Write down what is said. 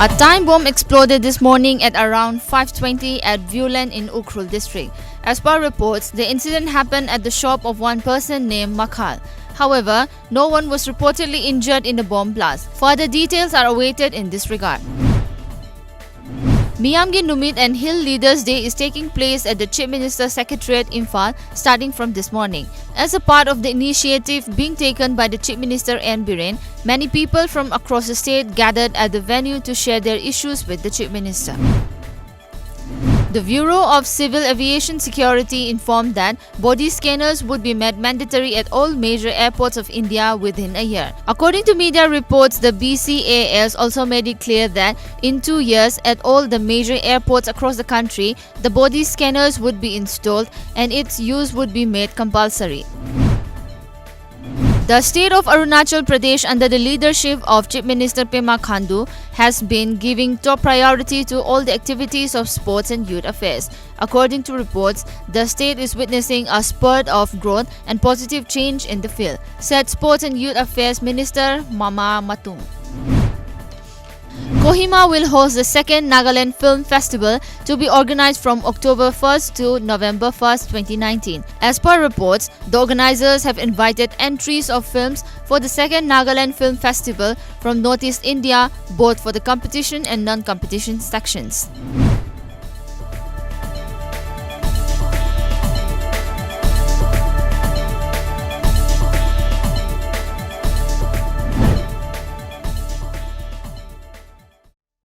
A time bomb exploded this morning at around 5:20 at Viewland in Ukhrul district. As per reports, the incident happened at the shop of one person named Makhal. However, no one was reportedly injured in the bomb blast. Further details are awaited in this regard. Miyamgi Numit and Hill Leaders Day is taking place at the Chief Minister's Secretariat, Imphal, starting from this morning. As a part of the initiative being taken by the Chief Minister N. Biren, many people from across the state gathered at the venue to share their issues with the Chief Minister. The Bureau of Civil Aviation Security informed that body scanners would be made mandatory at all major airports of India within a year. According to media reports, the BCAS also made it clear that in 2 years at all the major airports across the country, the body scanners would be installed and its use would be made compulsory. The state of Arunachal Pradesh under the leadership of Chief Minister Pema Khandu has been giving top priority to all the activities of sports and youth affairs. According to reports, the state is witnessing a spurt of growth and positive change in the field, said Sports and Youth Affairs Minister Mama Matung. Kohima will host the second Nagaland Film Festival to be organized from October 1st to November 1st, 2019. As per reports, the organizers have invited entries of films for the second Nagaland Film Festival from Northeast India, both for the competition and non-competition sections.